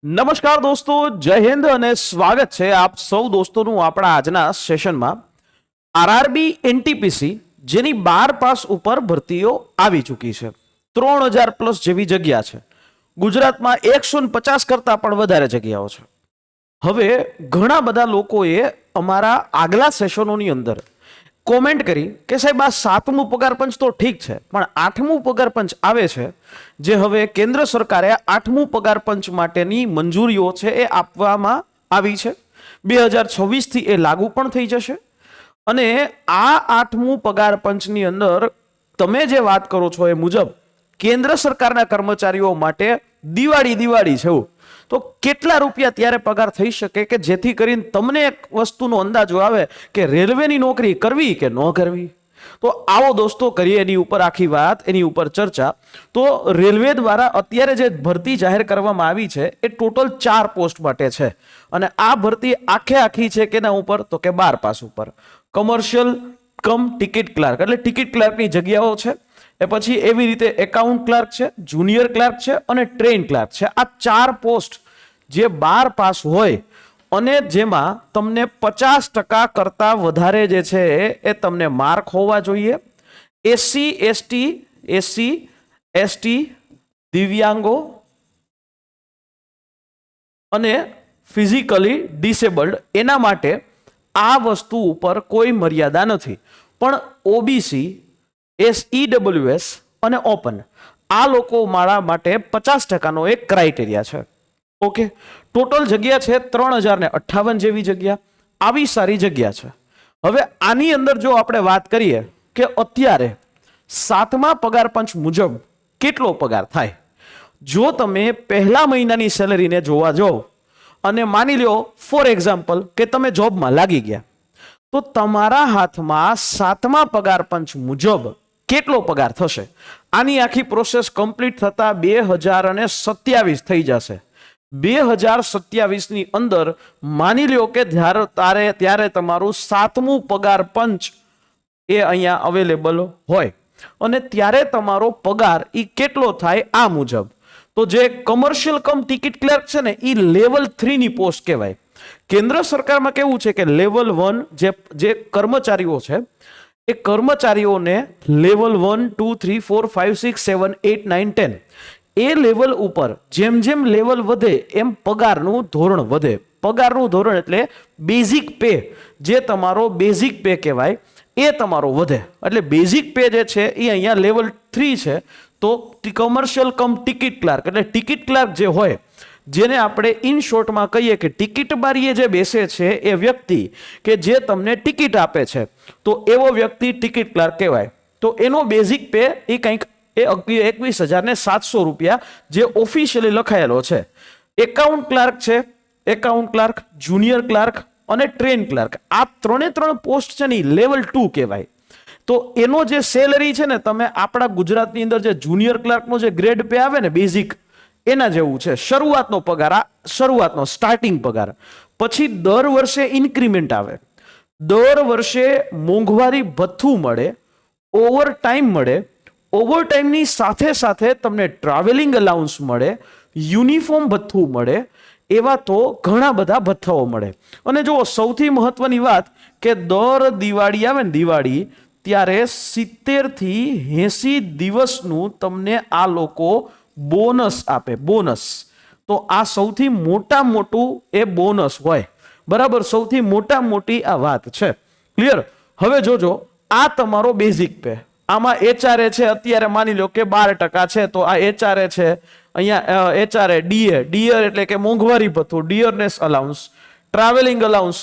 નમસ્કાર દોસ્તો, જય હિન્દ અને સ્વાગત છે આપ સૌ દોસ્તોનું આપણા આજના સેશનમાં. આરઆરબી એનટીપીસી જેની 12 પાસ ઉપર ભરતીઓ આવી ચૂકી છે, 3000 પ્લસ જેવી જગ્યા છે. ગુજરાતમાં 150 કરતા પણ વધારે જગ્યાઓ છે. હવે ઘણા બધા લોકોએ અમારા આગલા સેશનોની અંદર કોમેન્ટ કરી કે સાહેબ આ 7મું પગાર પંચ તો ઠીક છે, પણ 8મું પગાર પંચ આવે છે, જે હવે કેન્દ્ર સરકારે 8મું પગાર પંચ માટેની મંજૂરીઓ છે એ આપવામાં આવી છે. 2026 થી એ લાગુ પણ થઈ જશે. અને આ 8મું પગાર પંચની અંદર તમે જે વાત કરો છો એ મુજબ કેન્દ્ર સરકારના કર્મચારીઓ માટે દિવાળી છે, તો કેટલા રૂપિયા ત્યારે પગાર થઈ શકે કે જેથી કરીને તમને એક વસ્તુનો અંદાજો આવે કે રેલવેની નોકરી કરવી કે ન કરવી? તો આવો દોસ્તો કરીએ એની ઉપર આખી વાત, એની ઉપર ચર્ચા. તો રેલવે દ્વારા અત્યારે જે ભરતી જાહેર કરવામાં આવી છે એ ટોટલ 4 પોસ્ટ માટે છે. અને આ ભરતી આખી છે કેના ઉપર? તો કે 12 પાસ ઉપર. કમર્શિયલ કમ ટિકિટ ક્લાર્ક, એટલે ટિકિટ ક્લાર્કની જગ્યાઓ છે. એ પછી એવી રીતે એકાઉન્ટ ક્લાર્ક છે, જુનિયર ક્લાર્ક છે અને ટ્રેન ક્લાર્ક છે. આ 4 પોસ્ટ જે 12 પાસ હોય અને જેમાં તમને 50% કરતા વધારે જે છે એ તમને માર્ક હોવા જોઈએ. એસસી એસટી દિવ્યાંગો અને ફિઝિકલી ડિસેબલ્ડ, એના માટે આ વસ્તુ ઉપર કોઈ મર્યાદા નથી. પણ ઓબીસી, ઈડબ્લ્યુએસ અને ઓપન, આ લોકો મારા માટે 50%નો એક ક્રાઇટેરિયા છે. ઓકે, ટોટલ જગ્યા છે 3058 જેવી જગ્યા. આવી સારી જગ્યા છે. હવે આની અંદર જો આપણે વાત કરીએ કે અત્યારે 7મા પગાર પંચ મુજબ કેટલો પગાર થાય, જો તમે પહેલા મહિનાની સેલરીને જોવા જાઓ અને માની લો ફોર એક્ઝામ્પલ કે તમે જોબમાં લાગી ગયા, તો તમારા હાથમાં 7મા પગાર પંચ મુજબ કેટલો પગાર થશે? આની આખી પ્રોસેસ કમ્પ્લીટ થતા 2027 થઈ જશે. 2027 ની અંદર માની લ્યો કે ત્યારે તમારું 7મું પગાર પંચ એ અહીંયા અવેલેબલ હોય અને ત્યારે તમારો પગાર એ કેટલો થાય આ મુજબ. તો જે કમર્શિયલ કમ ટિકિટ ક્લર્ક છે ને એ લેવલ 3 ની પોસ્ટ કહેવાય. કેન્દ્ર સરકારમાં કેવું છે કે લેવલ 1 જે કર્મચારીઓ છે એ કર્મચારીઓને લેવલ 1 2 3 4 5 6 7 8 9 10 એ લેવલ ઉપર જેમ જેમ લેવલ વધે એમ પગારનું ધોરણ વધે. પગારનું ધોરણ એટલે બેઝિક પે, જે તમારો બેઝિક પે કહેવાય એ તમારો વધે. એટલે બેઝિક પે જે છે એ અહીંયા લેવલ 3 છે. તો કમર્શિયલ કમ ટિકિટ ક્લાર્ક એટલે ટિકિટ ક્લાર્ક જે હોય, જેને આપણે ઇન શોર્ટમાં કહીએ કે ટિકિટ બારીએ જે બેસે છે એ વ્યક્તિ કે જે તમને ટિકિટ આપે છે, તો એવો વ્યક્તિ ટિકિટ ક્લાર્ક કહેવાય. તો એનો બેઝિક પે એ કંઈક 21,700 રૂપિયા જે ઓફિશિયલી લખાયેલો છે. એકાઉન્ટ ક્લાર્ક છે, એકાઉન્ટ ક્લાર્ક, જુનિયર ક્લાર્ક અને ટ્રેન ક્લાર્ક, આ 3 પોસ્ટ છે ને લેવલ 2 કહેવાય. તો એનો જે સેલરી છે ને, તમે આપણા ગુજરાતની અંદર જે જુનિયર ક્લાર્કનો જે ગ્રેડ પે આવે ને બેઝિક, એના જેવું છે. શરૂઆતનો પગાર, આ શરૂઆતનો સ્ટાર્ટિંગ પગાર. પછી દર વર્ષે ઇન્ક્રીમેન્ટ આવે, દર વર્ષે મોંઘવારી ભથ્થું મળે, ઓવર ટાઈમ મળે, ઓવરટાઈમની સાથે સાથે તમને ટ્રાવેલિંગ અલાઉન્સ મળે, યુનિફોર્મ ભથ્થું મળે, એવા તો ઘણા બધા ભથ્થાઓ મળે. અને જો સૌથી મહત્વની વાત કે દર દિવાળી આવે ને, દિવાળી ત્યારે 70 થી 80 દિવસનું તમને આ લોકો બોનસ આપે. બોનસ તો આ સૌથી મોટું એ બોનસ હોય, બરાબર? સૌથી મોટી આ વાત છે. ક્લિયર? હવે જોજો, આ તમારો બેઝિક પે. આમાં એચઆરએ છે, અત્યારે માની લો કે 12% છે, તો આ એચઆરએ છે. અહીંયા એચઆરએ, ડીએ એટલે કે મોંઘવારી ભથ્થું, ડિયરનેસ અલાઉન્સ, ટ્રાવેલિંગ અલાઉન્સ.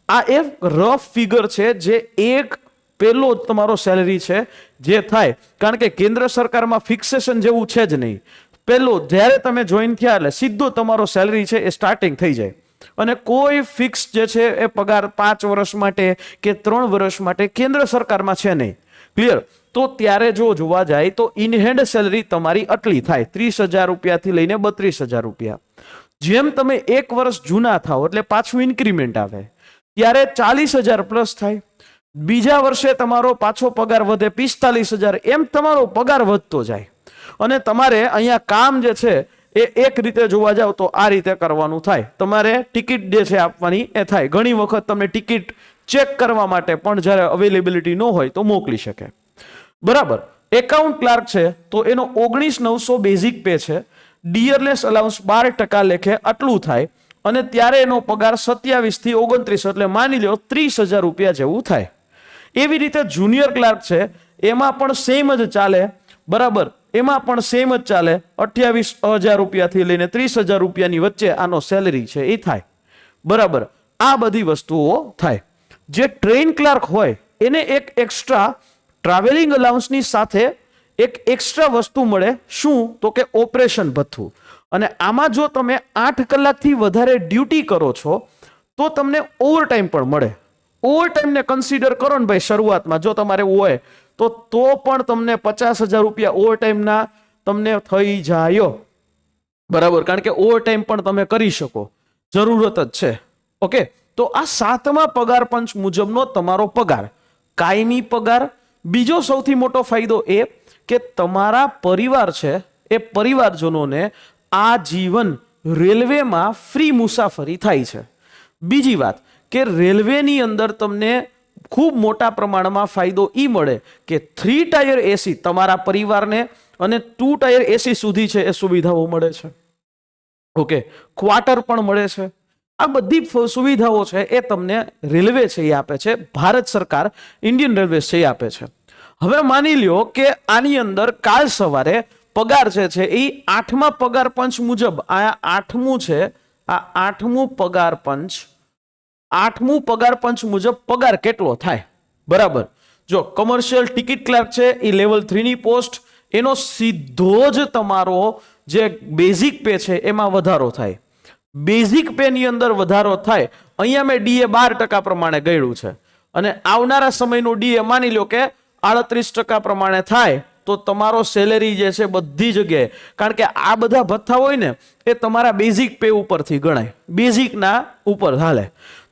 આ એક રફ ફિગર છે જે એક પહેલો તમારો સેલરી છે જે થાય. કારણ કે કેન્દ્ર સરકારમાં ફિક્સેશન જેવું છે જ નહીં. પહેલો જ્યારે તમે જોઈન થયા એટલે સીધો તમારો સેલરી છે એ સ્ટાર્ટિંગ થઈ જાય. અને કોઈ ફિક્સ જે છે એ પગાર 5 વર્ષ માટે કે 3 વર્ષ માટે કેન્દ્ર સરકારમાં છે નહીં. ક્લિયર? તો ત્યારે જો જોવા જાય તો ઇન હેન્ડ સેલરી તમારી આટલી થાય, 30,000 રૂપિયાથી લઈને 32,000 રૂપિયા. જેમ તમે 1 વર્ષ જૂના થાવ એટલે પાછું ઇન્ક્રીમેન્ટ આવે, ત્યારે 40,000 પ્લસ થાય. બીજા વર્ષે તમારો પાછો પગાર વધે 45,000, એમ તમારો પગાર વધતો જાય. અને તમારે અહીંયા કામ જે છે એ એક રીતે જોવા જાવ તો આ રીતે કરવાનું થાય. તમારે ટિકિટ જે છે આપવાની એ થાય. ઘણી વખત તમને ટિકિટ ચેક કરવા માટે પણ જ્યારે અવેલેબિલિટી ન હોય તો મોકલી શકે. બરાબર. એકાઉન્ટ ક્લાર્ક છે તો એનો 19,900 બેઝિક પે છે. ડિયરલેસ અલાઉન્સ 12% લેખે આટલું થાય અને ત્યારે એનો પગાર 27 થી 29, એટલે માની લો 30,000 રૂપિયા જેવું થાય. એવી રીતે જુનિયર ક્લાર્ક છે એમાં પણ સેમ જ ચાલે. બરાબર. એમાં પણ સેમ જ ચાલે. 28,000 રૂપિયાથી લઈને 30,000 રૂપિયાની વચ્ચે આનો સેલરી છે એ થાય. બરાબર. આ બધી વસ્તુઓ થાય. જે ટ્રેન ક્લાર્ક હોય એને એક એક્સ્ટ્રા ટ્રાવેલિંગ અલાઉન્સની સાથે એક એક્સ્ટ્રા વસ્તુ મળે. શું? તો કે ઓપરેશન ભથ્થું. અને આમાં જો તમે 8 કલાકથી વધારે ડ્યુટી કરો છો તો તમને ઓવરટાઈમ પણ મળે. ઓવરટાઈમને કન્સિડર કરો ને ભાઈ, શરૂઆતમાં જો તમારે હોય તો પણ તમને 50,000 રૂપિયા ઓવરટાઈમના તમને થઈ જાય. બરાબર. કારણ કે ઓવરટાઈમ પણ તમે કરી શકો, જરૂરત જ છે. ઓકે. તો આ 7મા પગાર પંચ મુજબનો તમારો પગાર, કાયમી પગાર. બીજો સૌથી મોટો ફાયદો એ કે તમારા પરિવાર છે એ પરિવારજનોને આ જીવન રેલવેમાં ફ્રી મુસાફરી થાય છે. બીજી વાત કે રેલવેની અંદર તમને ખૂબ મોટા પ્રમાણમાં ફાયદો એ મળે કે 3 ટાયર એસી તમારા પરિવારને અને 2 ટાયર એસી સુધી છે એ સુવિધાઓ મળે છે. ઓકે. ક્વાર્ટર પણ મળે છે. આ બધી સુવિધાઓ છે એ તમને રેલવે છે એ આપે છે. ભારત સરકાર, ઇન્ડિયન રેલવે છે એ આપે છે. હવે માની લ્યો કે આની અંદર કાલ સવારે પગાર છે એ 8મા પગાર પંચ મુજબ, આ 8મું છે, આ 8મું પગાર પંચ, 8મું પગાર પંચ મુજબ પગાર કેટલો થાય? બરાબર. જો કમર્શિયલ ટિકિટ ક્લાર્ક છે એ લેવલ 3ની પોસ્ટ, એનો સીધો જ તમારો જે બેઝિક પે છે એમાં વધારો થાય. બેઝિક પે ની અંદર વધારો થાય. અહીંયા મેં ડીએ 12% પ્રમાણે ગણ્યું છે અને આવનારા સમયનું ડીએ માની લો કે 38% પ્રમાણે થાય તો તમારો સેલેરી જે છે બધી જગ્યાએ, કારણ કે આ બધા ભથ્થા હોય ને એ તમારા બેઝિક પે ઉપરથી ગણાય, બેઝિકના ઉપર હાલે.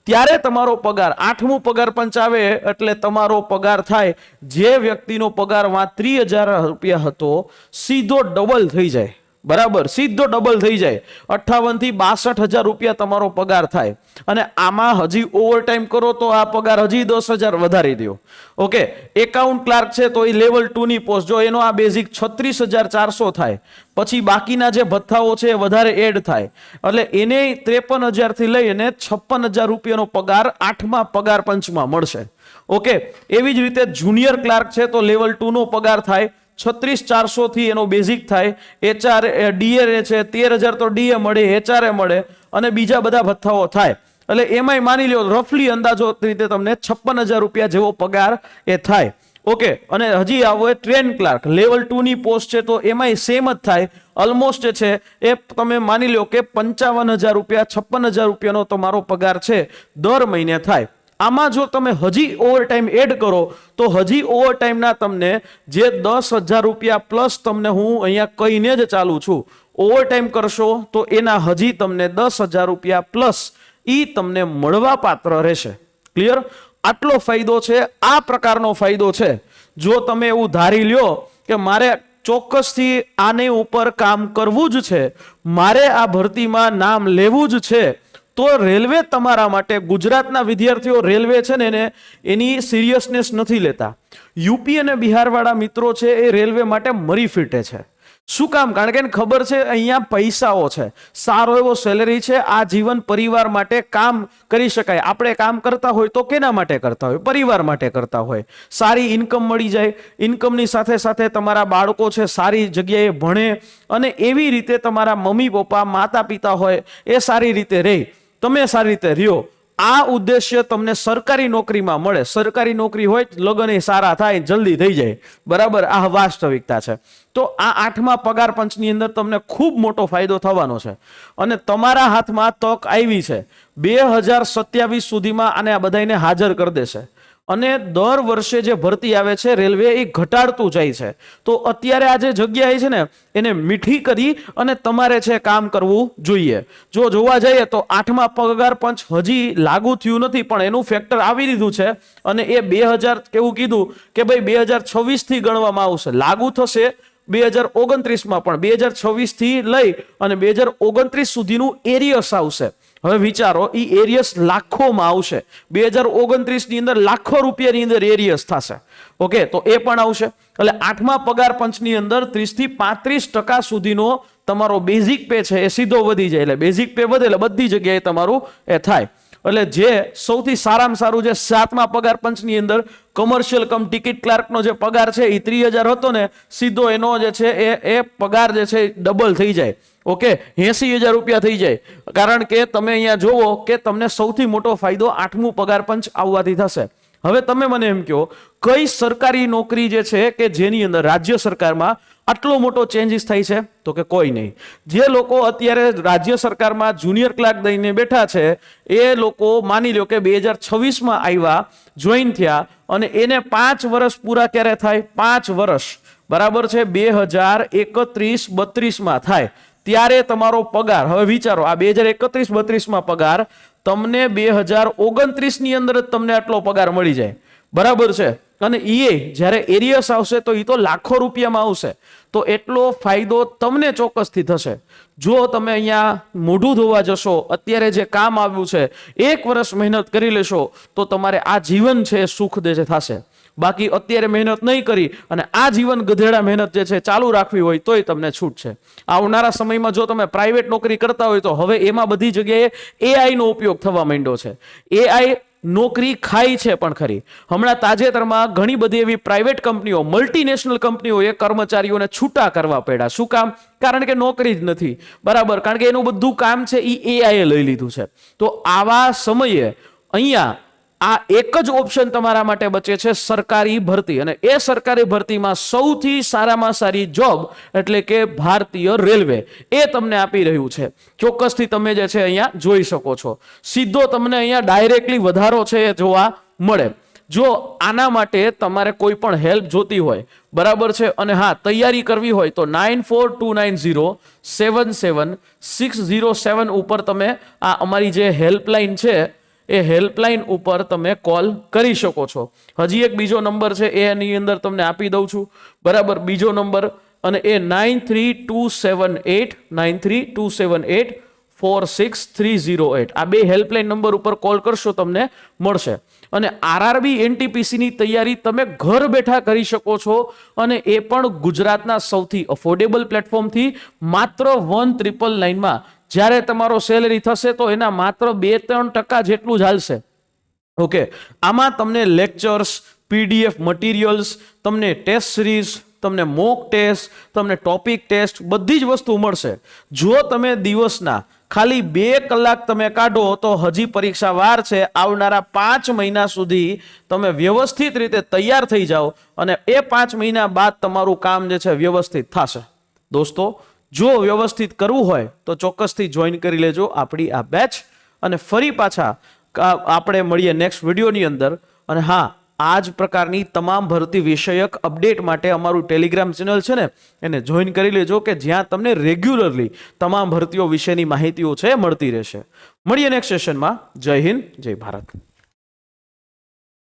ત્યારે તમારો પગાર 8મું પગાર પંચ આવે એટલે તમારો પગાર થાય, જે વ્યક્તિનો પગાર 30,000 રૂપિયા હતો સીધો ડબલ થઈ જાય. બરાબર. સીધો ડબલ થઈ જાય. 58 થી 62,000 રૂપિયા તમારો પગાર થાય. અને આમાં હજી ઓવરટાઈમ કરો તો આ પગાર હજી 10,000 વધારી દો. ઓકે. એકાઉન્ટ ક્લાર્ક છે તો એ લેવલ 2ની પોસ્ટ, જો એનો આ બેઝિક 36,400 થાય, પછી બાકીના જે ભથ્થાઓ છે એ વધારે એડ થાય, એટલે એને 53,000 થી લઈને 56,000 રૂપિયાનો પગાર 8મા પગાર પંચમાં મળશે. ઓકે. એવી જ રીતે જુનિયર ક્લાર્ક છે તો લેવલ 2નો પગાર થાય 36,400 થી એનો બેઝિક થાય. એચઆર ડીએ છે 13,000 તો ડીએ મળે, એચઆરએ મળે અને બીજા બધા ભથ્થાઓ થાય. એટલે એમાંય માની લો રફલી અંદાજો રીતે તમને 56,000 રૂપિયા જેવો પગાર એ થાય. ઓકે. અને હજી આવો ટ્રેન ક્લાર્ક લેવલ 2ની પોસ્ટ છે તો એમાંય સેમ જ થાય. ઓલમોસ્ટ છે એ તમે માની લો કે 55,000 રૂપિયા, 56,000 રૂપિયાનો તમારો પગાર છે દર મહિને થાય. આમાં જો તમે હજી ઓવરટાઈમ એડ કરો તો હજી ઓવરટાઈમના તમને જે 10,000 રૂપિયા પ્લસ તમને હું અહીંયા કહીને જ ચાલુ છું, ઓવરટાઈમ કરશો તો એના હજી તમને 10,000 રૂપિયા પ્લસ એ તમને મળવા પાત્ર રહેશે. ક્લિયર? આટલો ફાયદો છે. આ પ્રકારનો ફાયદો છે. જો તમે એવું ધારી લ્યો કે મારે ચોક્કસથી આને ઉપર કામ કરવું જ છે, મારે આ ભરતીમાં નામ લેવું જ છે, તો રેલવે તમારા માટે, ગુજરાતના વિદ્યાર્થીઓ રેલવે છે ને એની સિરિયસનેસ નથી લેતા. યુપી અને બિહારવાળા મિત્રો છે એ રેલવે માટે મરી ફીટે છે. શું કામ? કારણ કે એને ખબર છે અહીંયા પૈસાઓ છે, સારો એવો સેલેરી છે, આ જીવન પરિવાર માટે કામ કરી શકાય. આપણે કામ કરતા હોય તો કેના માટે કરતા હોય? પરિવાર માટે કરતા હોય. સારી ઇન્કમ મળી જાય, ઇન્કમની સાથે સાથે તમારા બાળકો છે સારી જગ્યાએ ભણે અને એવી રીતે તમારા મમ્મી પપ્પા, માતા પિતા હોય એ સારી રીતે રહે, તમે સારી રીતે રહ્યો. આ ઉદ્દેશ્ય તમને સરકારી નોકરીમાં મળે. સરકારી નોકરી હોય લગ્ન એ સારા થાય, જલ્દી થઈ જાય. બરાબર. આ વાસ્તવિકતા છે. તો આ 8મા પગાર પંચની અંદર તમને ખૂબ મોટો ફાયદો થવાનો છે અને તમારા હાથમાં તક આવી છે. 2027 સુધીમાં આને આ બધાને હાજર કરી દેશે અને દર વર્ષે જે ભરતી આવે છે રેલવે એ ઘટાડતું જાય છે. તો અત્યારે આ જે જગ્યા છે ને એને મીઠી કરી અને તમારે છે કામ કરવું જોઈએ. જો જોવા જઈએ તો 8મા પગાર પંચ હજી લાગુ થયું નથી પણ એનું ફેક્ટર આવી લીધું છે અને એ 2000 કેવું કીધું કે ભાઈ 2026 થી ગણવામાં આવશે. લાગુ થશે 2029માં પણ 2026 થી લઈ અને 2029 સુધીનું એરિયસ આવશે. હવે વિચારો, એ એરિયસ લાખોમાં આવશે. 2029 ની અંદર લાખો રૂપિયાની અંદર એરિયસ થશે. ઓકે, તો એ પણ આવશે. એટલે 8મા પગાર પંચની અંદર 30 થી 35% સુધીનો તમારો બેઝિક પે છે એ સીધો વધી જાય. એટલે બેઝિક પે વધે એટલે બધી જગ્યાએ તમારું એ થાય. એટલે જે સૌથી સારામાં સારું છે 7મા પગાર પંચની અંદર કોમર્શિયલ કમ ટિકિટ ક્લાર્કનો જે પગાર છે એ 30,000 હતો ને, સીધો એનો જે છે એ પગાર જે છે ડબલ થઈ જાય. ઓકે, 80,000 રૂપિયા થઈ જાય. કારણ કે તમે અહીંયા જોવો કે તમને સૌથી મોટો ફાયદો 8મું પગાર પંચ આવવાથી થશે. હવે તમે મને એમ કહો, કઈ સરકારી નોકરી જે છે કે જેની અંદર રાજ્ય સરકારમાં આટલો મોટો ચેન્જીસ થાય છે? તો કે કોઈ નહીં. જે લોકો અત્યારે રાજ્ય સરકારમાં જુનિયર ક્લાર્ક દઈને બેઠા છે એ લોકો માની લો કે 2026માં આવ્યા, જોઈન થયા, અને એને 5 વર્ષ પૂરા ક્યારે થાય? 5 વર્ષ બરાબર છે 2031-32માં થાય ત્યારે તમારો પગાર, હવે વિચારો, આ 2031-32માં પગાર તમને 2029 ની અંદર જ તમને આટલો પગાર મળી જાય. બરાબર છે. અને એ જ્યારે એરિયસ આવશે તો એ તો લાખો રૂપિયામાં આવશે. તો એટલો ફાયદો તમને ચોક્કસથી થશે. જો તમે અહીંયા મોઢું ધોવા જશો, અત્યારે જે કામ આવ્યું છે 1 વર્ષ મહેનત કરી લેશો તો તમારે આ જીવન છે એ સુખ દે છે થશે. બાકી અત્યારે મહેનત નહીં કરી અને આ જીવન ગધેડા મહેનત જે છે ચાલુ રાખવી હોય તોય તમને છૂટ છે. આવનારા સમયમાં જો તમે પ્રાઇવેટ નોકરી કરતા હોય તો હવે એમાં બધી જગ્યાએ AI નો ઉપયોગ થવા માંડ્યો છે. AI નોકરી ખાઈ છે પણ ખરી. હમણાં તાજેતરમાં ઘણી બધી એવી પ્રાઇવેટ કંપનીઓ, મલ્ટીનેશનલ કંપનીઓએ કર્મચારીઓને છૂટા કરવા પડ્યા. શું કામ? કારણ કે નોકરી જ નથી. બરાબર, કારણ કે એનું બધું કામ છે એ AI લઈ લીધું છે. તો આવા સમયે અહીંયા આ એક જ ઓપ્શન તમારા માટે બચે છે, સરકારી ભરતી. અને એ સરકારી ભરતીમાં સૌથી સારામાં સારી જોબ એટલે કે ભારતીય રેલવે એ તમને આપી રહ્યું છે. ચોક્કસથી તમે જે છે અહીંયા જોઈ શકો છો. સીધો તમને અહીંયા ડાયરેક્ટલી વધારો છે એ જોવા મળે. જો આના માટે તમારે કોઈ પણ હેલ્પ જોતી હોય, બરાબર છે, અને હા તૈયારી કરવી હોય તો 9429077607 ઉપર તમે આ અમારી જે હેલ્પલાઇન છે એ હેલ્પલાઇન ઉપર તમે કોલ કરી શકો છો. હજી એક બીજો નંબર છે એની અંદર તમને આપી દઉં છું. બરાબર, બીજો નંબર, અને એ 9327846308. આ બે હેલ્પલાઇન નંબર ઉપર કોલ કરશો તમને મળશે. અને RRB NTPC ની તૈયારી તમે ઘર બેઠા કરી શકો છો, અને એ પણ ગુજરાતના સૌથી અફોર્ડેબલ પ્લેટફોર્મથી માત્ર 1999માં. જ્યારે તમારો સેલેરી થશે તો એના માત્ર 2-3% જેટલું જ હાલશે. ઓકે, આમાં તમને લેક્ચર્સ, PDF મટીરિયલ્સ, તમને ટેસ્ટ સિરીઝ, તમને મોક ટેસ્ટ, તમને ટોપિક ટેસ્ટ, બધી જ વસ્તુ મળશે. જો તમે દિવસના ખાલી 2 કલાક તમે કાઢો તો હજી પરીક્ષા વાર છે. આવનારા 5 મહિના સુધી તમે વ્યવસ્થિત રીતે તૈયાર થઈ જાઓ અને એ 5 મહિના બાદ તમારું કામ જે છે વ્યવસ્થિત થશે. દોસ્તો, જો વ્યવસ્થિત કરવું હોય તો ચોક્કસથી જોઈન કરી લેજો આપણી આ બેચ. અને ફરી પાછા આપણે મળીએ નેક્સ્ટ વિડીયોની અંદર. અને હા, આ જ પ્રકારની તમામ ભરતી વિષયક અપડેટ માટે અમારું ટેલિગ્રામ ચેનલ છે ને એને જોઈન કરી લેજો, કે જ્યાં તમને રેગ્યુલરલી તમામ ભરતીઓ વિશેની માહિતીઓ છે મળતી રહેશે. મળીએ નેક્સ્ટ સેશનમાં. જય હિન્દ, જય ભારત.